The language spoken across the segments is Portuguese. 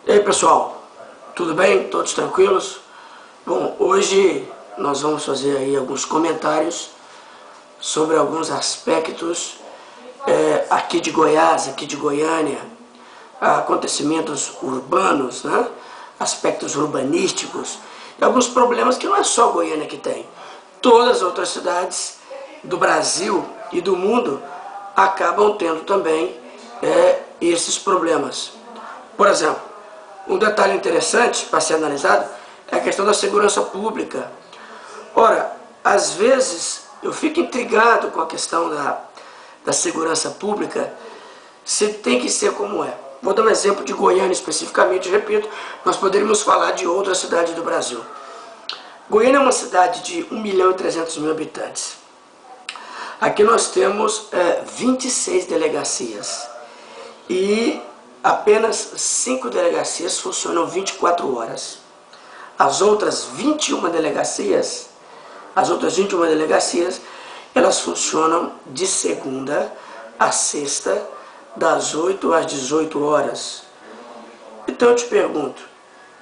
E aí pessoal, tudo bem? Todos tranquilos? Bom, hoje nós vamos fazer aí alguns comentários sobre alguns aspectos aqui de Goiás, aqui de Goiânia, acontecimentos urbanos, né? Aspectos urbanísticos e alguns problemas que não é só Goiânia que tem. Todas as outras cidades do Brasil e do mundo acabam tendo também esses problemas. Por exemplo, um detalhe interessante para ser analisado é a questão da segurança pública. Ora, às vezes eu fico intrigado com a questão da segurança pública, se tem que ser como é. Vou dar um exemplo de Goiânia especificamente, repito, nós poderíamos falar de outras cidades do Brasil. Goiânia é uma cidade de 1.300.000 habitantes. Aqui nós temos 26 delegacias e apenas 5 delegacias funcionam 24 horas. As outras 21 delegacias, elas funcionam de segunda a sexta, das 8 às 18 horas. Então eu te pergunto,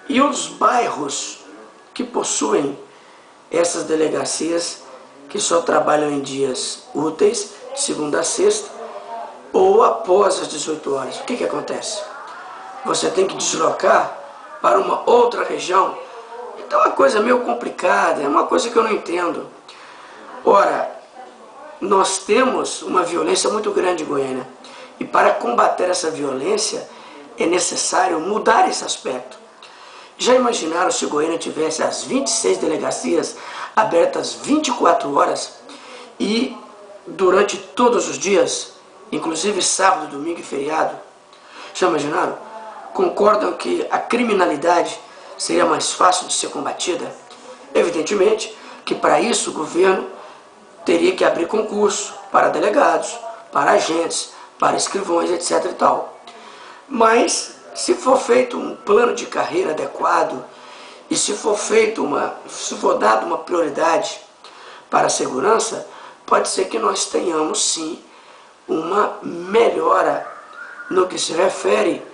e os bairros que possuem essas delegacias que só trabalham em dias úteis, de segunda a sexta, ou após as 18 horas? O que acontece? Você tem que deslocar para uma outra região. Então é uma coisa meio complicada, é uma coisa que eu não entendo. Ora, nós temos uma violência muito grande em Goiânia. E para combater essa violência é necessário mudar esse aspecto. Já imaginaram se Goiânia tivesse as 26 delegacias abertas 24 horas e durante todos os dias, inclusive sábado, domingo e feriado? Já imaginaram? Concordam que a criminalidade seria mais fácil de ser combatida? Evidentemente que para isso o governo teria que abrir concurso para delegados, para agentes, para escrivões, etc. e tal. Mas se for feito um plano de carreira adequado e se for dado uma prioridade para a segurança, pode ser que nós tenhamos sim uma melhora no que se refere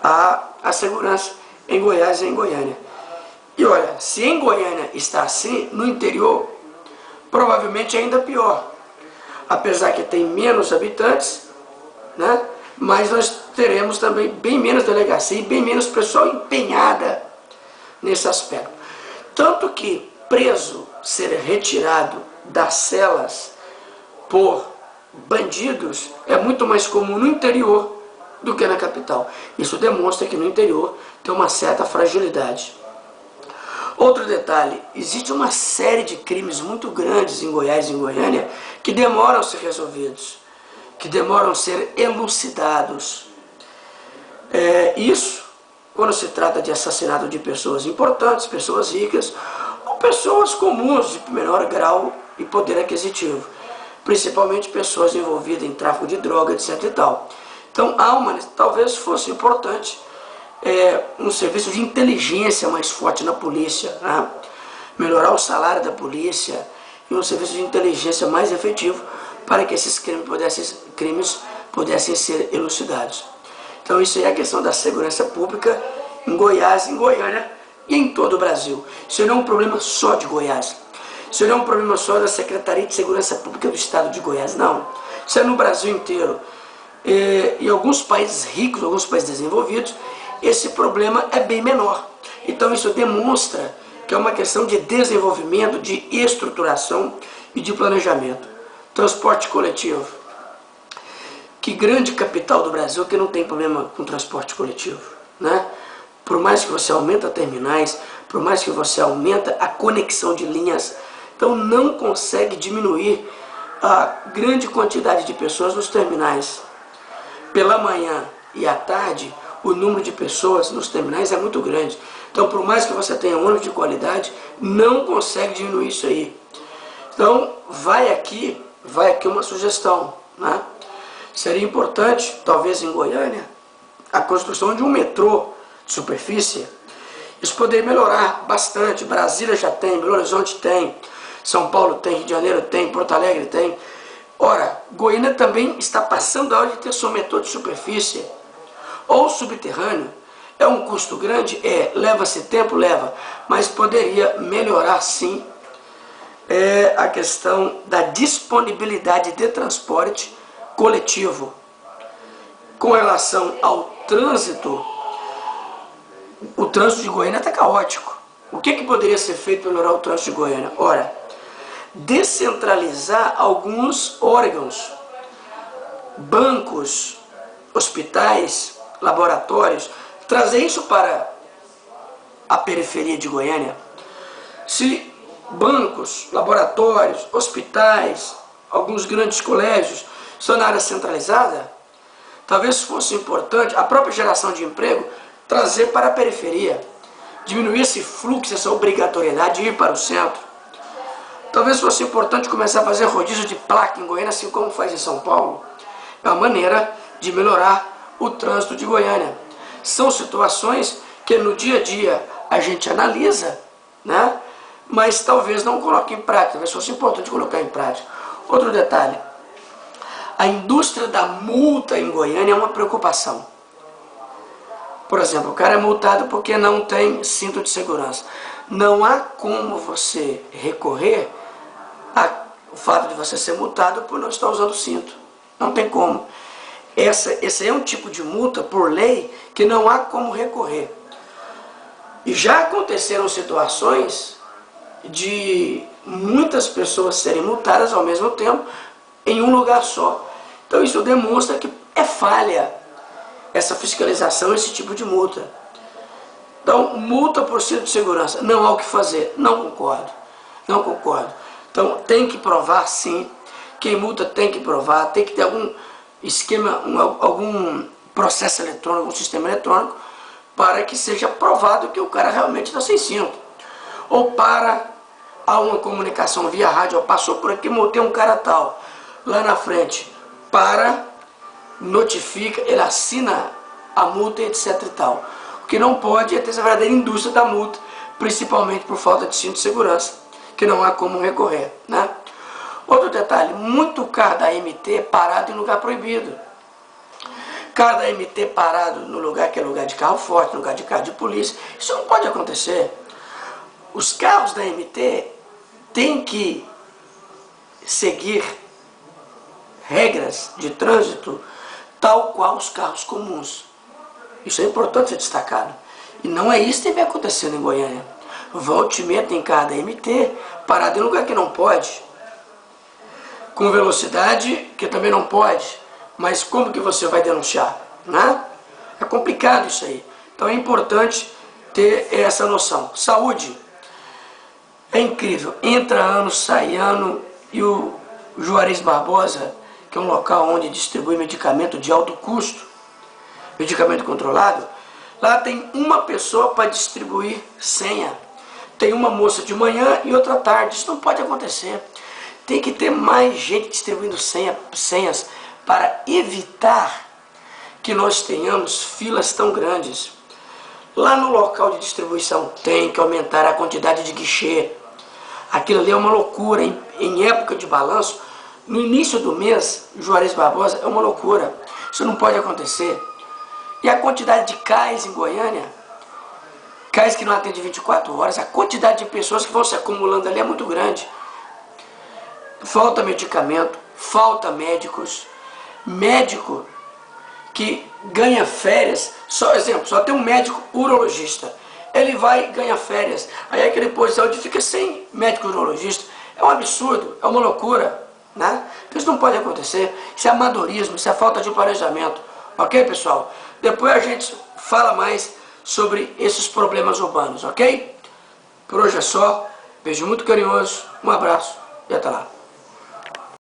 à segurança em Goiás e em Goiânia. E olha, se em Goiânia está assim, no interior provavelmente é ainda pior. Apesar que tem menos habitantes, né? Mas nós teremos também bem menos delegacia e bem menos pessoal empenhada nesse aspecto. Tanto que preso ser retirado das celas por bandidos é muito mais comum no interior do que na capital. Isso demonstra que no interior tem uma certa fragilidade. Outro detalhe, existe uma série de crimes muito grandes em Goiás e em Goiânia que demoram a ser resolvidos, que demoram a ser elucidados. Isso quando se trata de assassinato de pessoas importantes, pessoas ricas, ou pessoas comuns de menor grau e poder aquisitivo, principalmente pessoas envolvidas em tráfico de droga, etc. e tal. Então talvez fosse importante um serviço de inteligência mais forte na polícia, né? Melhorar o salário da polícia e um serviço de inteligência mais efetivo para que esses crimes pudessem ser elucidados. Então isso aí é a questão da segurança pública em Goiás, em Goiânia e em todo o Brasil. Isso não é um problema só de Goiás. Isso não é um problema só da Secretaria de Segurança Pública do Estado de Goiás, não. Isso é no Brasil inteiro. Em alguns países ricos, alguns países desenvolvidos, esse problema é bem menor. Então isso demonstra que é uma questão de desenvolvimento, de estruturação e de planejamento. Transporte coletivo. Que grande capital do Brasil que não tem problema com transporte coletivo, né? Por mais que você aumenta terminais, por mais que você aumenta a conexão de linhas, então não consegue diminuir a grande quantidade de pessoas nos terminais. Pela manhã e à tarde, o número de pessoas nos terminais é muito grande. Então, por mais que você tenha ônibus de qualidade, não consegue diminuir isso aí. Então, vai aqui uma sugestão, né? Seria importante, talvez em Goiânia, a construção de um metrô de superfície. Isso poderia melhorar bastante. Brasília já tem, Belo Horizonte tem, São Paulo tem, Rio de Janeiro tem, Porto Alegre tem. Ora, Goiânia também está passando a hora de ter seu metrô de superfície ou subterrâneo, É um custo grande? É. Leva-se tempo? Leva. Mas poderia melhorar sim a questão da disponibilidade de transporte coletivo. Com relação ao trânsito, o trânsito de Goiânia está caótico. O que poderia ser feito para melhorar o trânsito de Goiânia? Ora, descentralizar alguns órgãos, bancos, hospitais, laboratórios, trazer isso para a periferia de Goiânia. Se bancos, laboratórios, hospitais, alguns grandes colégios são na área centralizada, talvez fosse importante a própria geração de emprego trazer para a periferia, diminuir esse fluxo, essa obrigatoriedade de ir para o centro. Talvez fosse importante começar a fazer rodízio de placa em Goiânia, assim como faz em São Paulo. É uma maneira de melhorar o trânsito de Goiânia. São situações que no dia a dia a gente analisa, né? Mas talvez não coloque em prática, talvez fosse importante colocar em prática. Outro detalhe, a indústria da multa em Goiânia é uma preocupação. Por exemplo, o cara é multado porque não tem cinto de segurança. Não há como você recorrer ao fato de você ser multado por não estar usando cinto. Não tem como. Esse é um tipo de multa, por lei, que não há como recorrer. E já aconteceram situações de muitas pessoas serem multadas ao mesmo tempo em um lugar só. Então isso demonstra que é falha essa fiscalização, esse tipo de multa. Então, multa por cinto de segurança, não há o que fazer. Não concordo, não concordo. Então, tem que provar sim, quem multa tem que provar, tem que ter algum esquema, algum processo eletrônico, algum sistema eletrônico, para que seja provado que o cara realmente está sem cinto. Ou há uma comunicação via rádio, passou por aqui, multei um cara tal, lá na frente, notifica, ele assina a multa, etc e tal. O que não pode é ter essa verdadeira indústria da multa, principalmente por falta de cinto de segurança, que não há como recorrer, né? Outro detalhe, muito carro da MT parado em lugar proibido. Carro da MT parado no lugar que é lugar de carro forte, lugar de carro de polícia, isso não pode acontecer. Os carros da MT têm que seguir regras de trânsito tal qual os carros comuns. Isso é importante ser destacado. E não é isso que vem acontecendo em Goiânia. Volte e meia tem carro da MT parado em lugar que não pode. Com velocidade que também não pode. Mas como que você vai denunciar? Né? É complicado isso aí. Então é importante ter essa noção. Saúde. É incrível. Entra ano, sai ano. E o Juarez Barbosa, que é um local onde distribui medicamento de alto custo, medicamento controlado, lá tem uma pessoa para distribuir senha. Tem uma moça de manhã e outra à tarde. Isso não pode acontecer. Tem que ter mais gente distribuindo senhas para evitar que nós tenhamos filas tão grandes. Lá no local de distribuição tem que aumentar a quantidade de guichê. Aquilo ali é uma loucura. Em época de balanço, no início do mês, Juarez Barbosa, é uma loucura. Isso não pode acontecer. E a quantidade de cais em Goiânia, cais que não atendem 24 horas, a quantidade de pessoas que vão se acumulando ali é muito grande. Falta medicamento, falta médicos, médico que ganha férias, só tem um médico urologista, ele vai ganhar férias, aí aquele posto de saúde fica sem médico urologista, é um absurdo, é uma loucura, né? Isso não pode acontecer, isso é amadorismo, isso é falta de planejamento, ok pessoal? Depois a gente fala mais sobre esses problemas urbanos, ok? Por hoje é só, beijo muito carinhoso, um abraço e até lá.